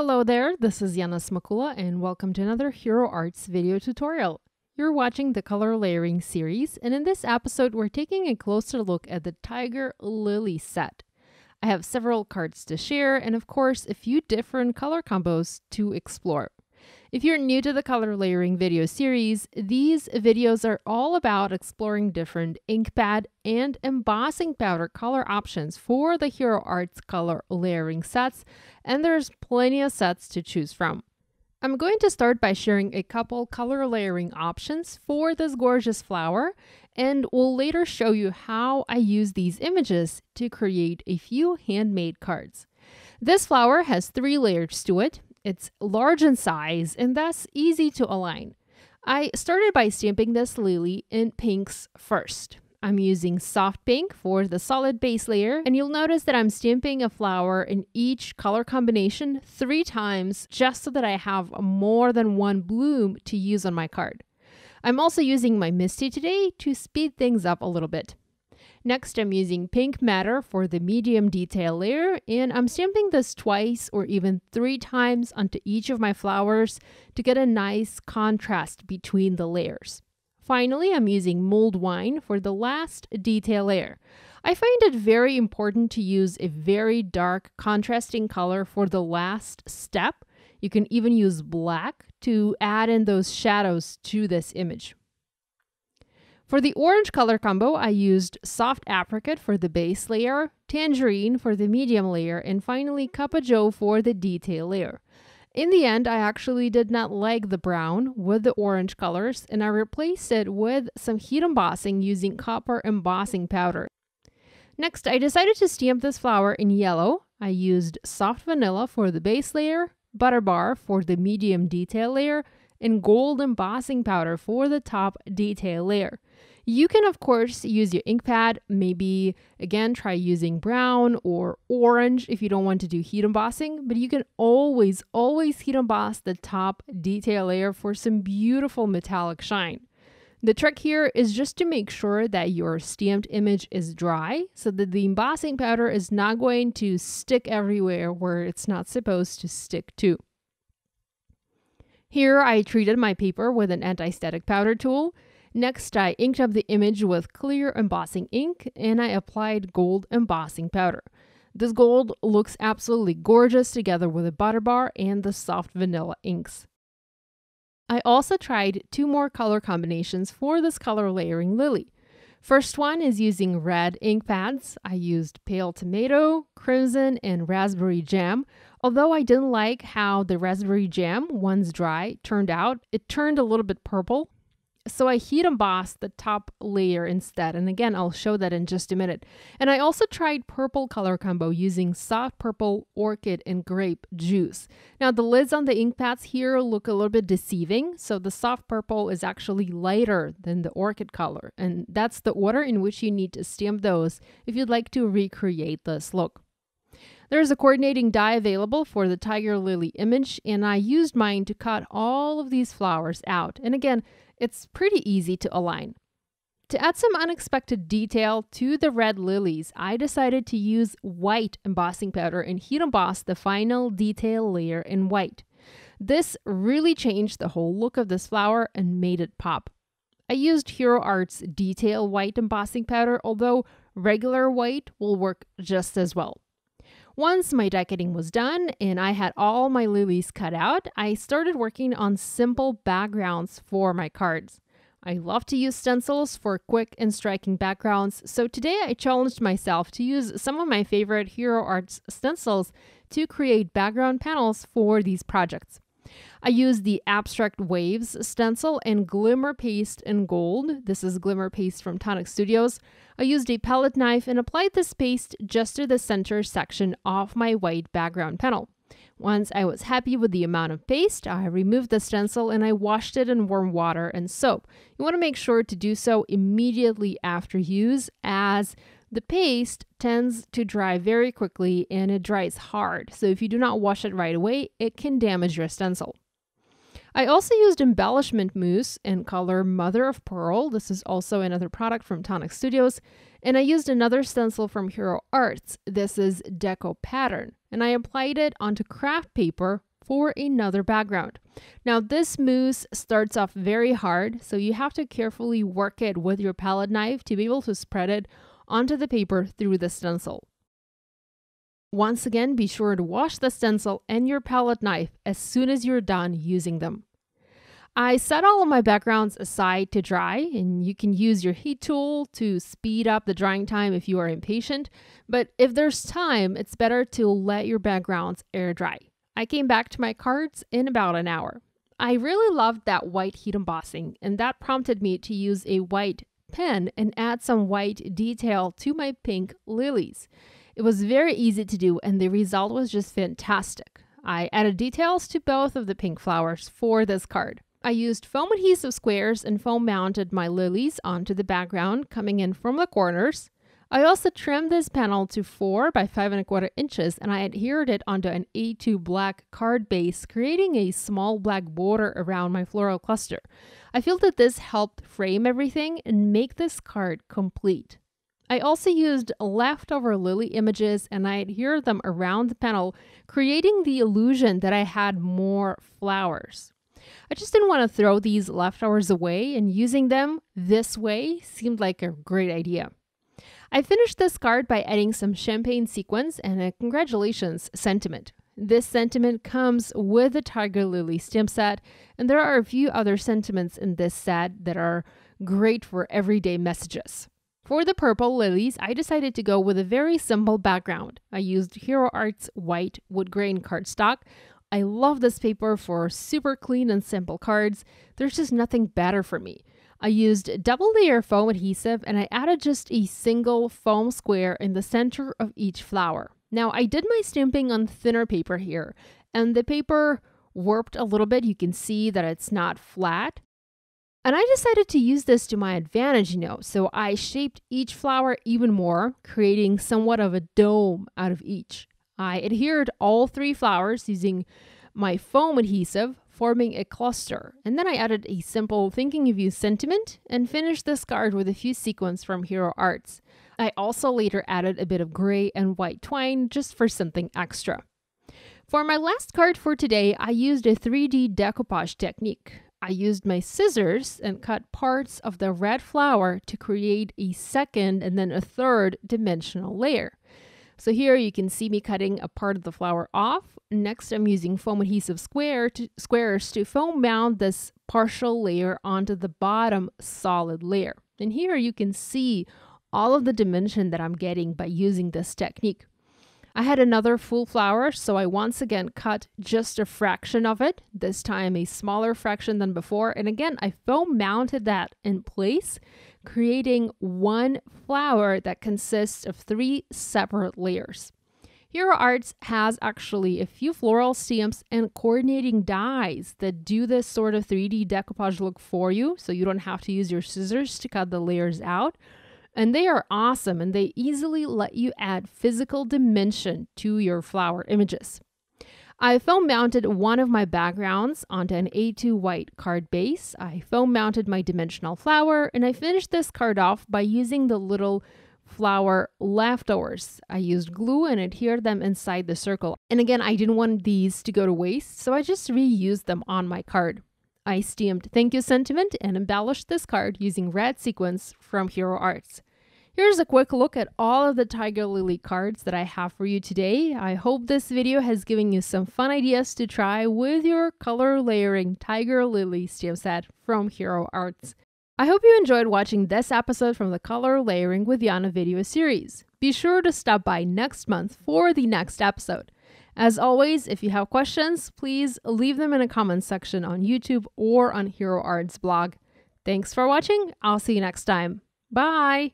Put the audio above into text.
Hello there, this is Yana Smakula and welcome to another Hero Arts video tutorial. You're watching the color layering series, and in this episode we're taking a closer look at the Tiger Lily set. I have several cards to share and of course a few different color combos to explore. If you're new to the color layering video series, these videos are all about exploring different ink pad and embossing powder color options for the Hero Arts color layering sets, and there's plenty of sets to choose from. I'm going to start by sharing a couple color layering options for this gorgeous flower, and will later show you how I use these images to create a few handmade cards. This flower has 3 layers to it. It's large in size and thus easy to align. I started by stamping this lily in pinks first. I'm using soft pink for the solid base layer, and you'll notice that I'm stamping a flower in each color combination 3 times just so that I have more than one bloom to use on my card. I'm also using my Misty today to speed things up a little bit. Next, I'm using pink matter for the medium detail layer, and I'm stamping this twice or even 3 times onto each of my flowers to get a nice contrast between the layers. Finally, I'm using mulled wine for the last detail layer. I find it very important to use a very dark contrasting color for the last step. You can even use black to add in those shadows to this image. For the orange color combo, I used soft apricot for the base layer, tangerine for the medium layer, and finally Cup Joe for the detail layer. In the end, I actually did not like the brown with the orange colors, and I replaced it with some heat embossing using copper embossing powder. Next, I decided to stamp this flower in yellow. I used soft vanilla for the base layer, butter bar for the medium detail layer, and gold embossing powder for the top detail layer. You can of course use your ink pad, maybe again try using brown or orange if you don't want to do heat embossing, but you can always heat emboss the top detail layer for some beautiful metallic shine. The trick here is just to make sure that your stamped image is dry so that the embossing powder is not going to stick everywhere where it's not supposed to stick to. Here I treated my paper with an anti-static powder tool. Next, I inked up the image with clear embossing ink and I applied gold embossing powder. This gold looks absolutely gorgeous together with the butter bar and the soft vanilla inks. I also tried 2 more color combinations for this color layering lily. First one is using red ink pads. I used pale tomato, crimson, and raspberry jam. Although I didn't like how the raspberry jam, once dry, turned out, it turned a little bit purple. So I heat embossed the top layer instead, and again I'll show that in just a minute. And I also tried purple color combo using soft purple, orchid, and grape juice. Now the lids on the ink pads here look a little bit deceiving, so the soft purple is actually lighter than the orchid color, and that's the order in which you need to stamp those if you'd like to recreate this look. There's a coordinating die available for the Tiger Lily image, and I used mine to cut all of these flowers out. And again, it's pretty easy to align. To add some unexpected detail to the red lilies, I decided to use white embossing powder and heat emboss the final detail layer in white. This really changed the whole look of this flower and made it pop. I used Hero Arts detail white embossing powder, although regular white will work just as well. Once my die cutting was done and I had all my lilies cut out, I started working on simple backgrounds for my cards. I love to use stencils for quick and striking backgrounds, so today I challenged myself to use some of my favorite Hero Arts stencils to create background panels for these projects. I used the Abstract Waves stencil and Glimmer Paste in gold. This is Glimmer Paste from Tonic Studios. I used a palette knife and applied this paste just to the center section of my white background panel. Once I was happy with the amount of paste, I removed the stencil and I washed it in warm water and soap. You want to make sure to do so immediately after use, as the paste tends to dry very quickly and it dries hard. So if you do not wash it right away, it can damage your stencil. I also used Embellishment Mousse in color Mother of Pearl. This is also another product from Tonic Studios. And I used another stencil from Hero Arts. This is Deco Pattern. And I applied it onto craft paper for another background. Now this mousse starts off very hard, so you have to carefully work it with your palette knife to be able to spread it onto the paper through the stencil. Once again, be sure to wash the stencil and your palette knife as soon as you're done using them. I set all of my backgrounds aside to dry, and you can use your heat tool to speed up the drying time if you are impatient, but if there's time, it's better to let your backgrounds air dry. I came back to my cards in about an hour. I really loved that white heat embossing, and that prompted me to use a white pen and add some white detail to my pink lilies. It was very easy to do, and the result was just fantastic. I added details to both of the pink flowers for this card. I used foam adhesive squares and foam mounted my lilies onto the background coming in from the corners. I also trimmed this panel to 4 by 5 1/4 inches, and I adhered it onto an A2 black card base, creating a small black border around my floral cluster. I feel that this helped frame everything and make this card complete. I also used leftover lily images and I adhered them around the panel, creating the illusion that I had more flowers. I just didn't want to throw these leftovers away, and using them this way seemed like a great idea. I finished this card by adding some champagne sequins and a congratulations sentiment. This sentiment comes with the Tiger Lily stamp set, and there are a few other sentiments in this set that are great for everyday messages. For the purple lilies, I decided to go with a very simple background. I used Hero Art's white wood grain cardstock. I love this paper for super clean and simple cards. There's just nothing better for me. I used double layer foam adhesive and I added just a single foam square in the center of each flower. Now I did my stamping on thinner paper here, and the paper warped a little bit. You can see that it's not flat. And I decided to use this to my advantage, so I shaped each flower even more, creating somewhat of a dome out of each. I adhered all 3 flowers using my foam adhesive, forming a cluster. And then I added a simple thinking of you sentiment and finished this card with a few sequins from Hero Arts. I also later added a bit of gray and white twine just for something extra. For my last card for today, I used a 3D decoupage technique. I used my scissors and cut parts of the red flower to create a second and then a third dimensional layer. So here you can see me cutting a part of the flower off. Next, I'm using foam adhesive squares to foam mount this partial layer onto the bottom solid layer. And here you can see all of the dimension that I'm getting by using this technique. I had another full flower, so I once again cut just a fraction of it, this time a smaller fraction than before. And again, I foam mounted that in place, creating one flower that consists of 3 separate layers. Hero Arts has actually a few floral stamps and coordinating dies that do this sort of 3D decoupage look for you, so you don't have to use your scissors to cut the layers out. And they are awesome, and they easily let you add physical dimension to your flower images. I foam mounted one of my backgrounds onto an A2 white card base. I foam mounted my dimensional flower, and I finished this card off by using the little flower leftovers. I used glue and adhered them inside the circle. And again, I didn't want these to go to waste, so I just reused them on my card. I stamped thank you sentiment and embellished this card using red sequins from Hero Arts. Here's a quick look at all of the Tiger Lily cards that I have for you today. I hope this video has given you some fun ideas to try with your color layering Tiger Lily stamp set from Hero Arts. I hope you enjoyed watching this episode from the Color Layering with Yana video series. Be sure to stop by next month for the next episode. As always, if you have questions, please leave them in a comment section on YouTube or on Hero Arts blog. Thanks for watching. I'll see you next time. Bye!